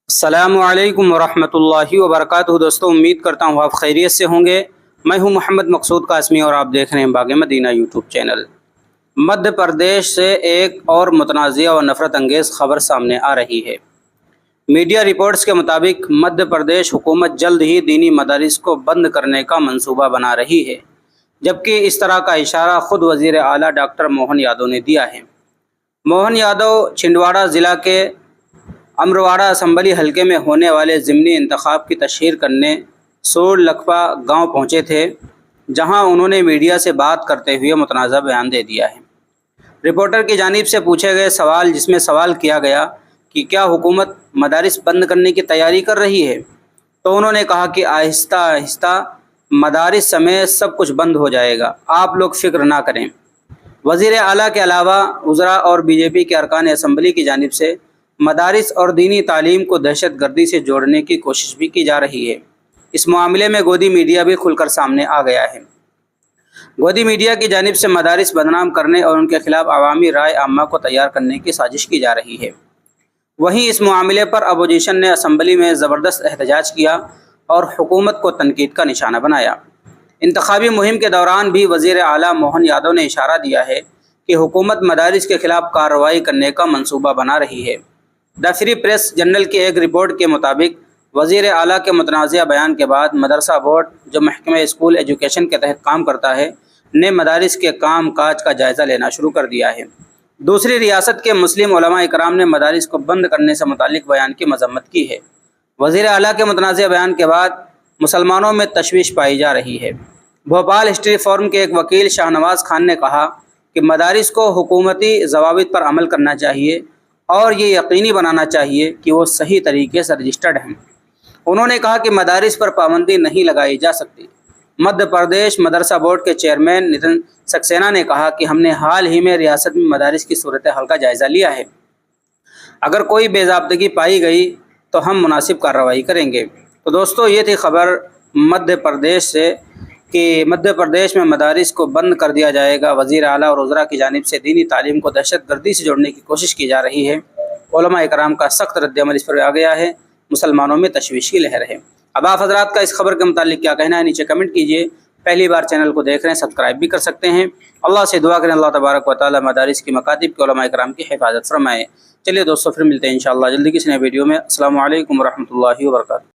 السلام علیکم ورحمۃ اللہ وبرکاتہ۔ دوستوں، امید کرتا ہوں آپ خیریت سے ہوں گے۔ میں ہوں محمد مقصود قاسمی اور آپ دیکھ رہے ہیں باغ مدینہ یوٹیوب چینل۔ مدھیہ پردیش سے ایک اور متنازعہ و نفرت انگیز خبر سامنے آ رہی ہے۔ میڈیا رپورٹس کے مطابق مدھیہ پردیش حکومت جلد ہی دینی مدارس کو بند کرنے کا منصوبہ بنا رہی ہے، جبکہ اس طرح کا اشارہ خود وزیر اعلیٰ ڈاکٹر موہن یادو نے دیا ہے۔ موہن یادو چھندواڑہ ضلع کے امرواڑہ اسمبلی حلقے میں ہونے والے ضمنی انتخاب کی تشہیر کرنے سوڑ لکھپا گاؤں پہنچے تھے، جہاں انہوں نے میڈیا سے بات کرتے ہوئے متنازع بیان دے دیا ہے۔ رپورٹر کی جانب سے پوچھے گئے سوال، جس میں سوال کیا گیا کہ کیا حکومت مدارس بند کرنے کی تیاری کر رہی ہے، تو انہوں نے کہا کہ آہستہ آہستہ مدارس سمیت سب کچھ بند ہو جائے گا، آپ لوگ فکر نہ کریں۔ وزیر اعلیٰ کے علاوہ وزراء اور بی جے پی کے ارکان اسمبلی کی جانب سے مدارس اور دینی تعلیم کو دہشت گردی سے جوڑنے کی کوشش بھی کی جا رہی ہے۔ اس معاملے میں گودی میڈیا بھی کھل کر سامنے آ گیا ہے۔ گودی میڈیا کی جانب سے مدارس بدنام کرنے اور ان کے خلاف عوامی رائے عامہ کو تیار کرنے کی سازش کی جا رہی ہے۔ وہیں اس معاملے پر اپوزیشن نے اسمبلی میں زبردست احتجاج کیا اور حکومت کو تنقید کا نشانہ بنایا۔ انتخابی مہم کے دوران بھی وزیر اعلیٰ موہن یادو نے اشارہ دیا ہے کہ حکومت مدارس کے خلاف کارروائی کرنے کا منصوبہ بنا رہی ہے۔ دی فری پریس جرنل کی ایک رپورٹ کے مطابق وزیر اعلیٰ کے متنازعہ بیان کے بعد مدرسہ بورڈ، جو محکمہ اسکول ایجوکیشن کے تحت کام کرتا ہے، نے مدارس کے کام کاج کا جائزہ لینا شروع کر دیا ہے۔ دوسری ریاست کے مسلم علماء اکرام نے مدارس کو بند کرنے سے متعلق بیان کی مذمت کی ہے۔ وزیر اعلیٰ کے متنازعہ بیان کے بعد مسلمانوں میں تشویش پائی جا رہی ہے۔ بھوپال ہسٹری فورم کے ایک وکیل شاہ نواز خان نے کہا کہ مدارس کو حکومتی ضوابط پر عمل کرنا چاہیے اور یہ یقینی بنانا چاہیے کہ وہ صحیح طریقے سے رجسٹرڈ ہیں۔ انہوں نے کہا کہ مدارس پر پابندی نہیں لگائی جا سکتی۔ مدھیہ پردیش مدرسہ بورڈ کے چیئرمین نتن سکسینہ نے کہا کہ ہم نے حال ہی میں ریاست میں مدارس کی صورتحال کا جائزہ لیا ہے۔ اگر کوئی بے ضابطگی پائی گئی تو ہم مناسب کارروائی کریں گے۔ تو دوستو، یہ تھی خبر مدھیہ پردیش سے کہ مدھیہ پردیش میں مدارس کو بند کر دیا جائے گا۔ وزیر اعلیٰ اور وزراء کی جانب سے دینی تعلیم کو دہشت گردی سے جوڑنے کی کوشش کی جا رہی ہے۔ علماء اکرام کا سخت رد عمل اس پر آ گیا ہے۔ مسلمانوں میں تشویش کی لہر ہے۔ اب آپ حضرات کا اس خبر کے متعلق کیا کہنا ہے، نیچے کمنٹ کیجیے۔ پہلی بار چینل کو دیکھ رہے ہیں، سبسکرائب بھی کر سکتے ہیں۔ اللہ سے دعا کریں اللہ تبارک و تعالی مدارس کی مکاتب کے علماء اکرام کی حفاظت فرمائے۔ چلیے دوستو، پھر ملتے ہیں انشاءاللہ جلدی کسی نئے ویڈیو میں۔ السلام علیکم ورحمۃ اللہ وبرکاتہ۔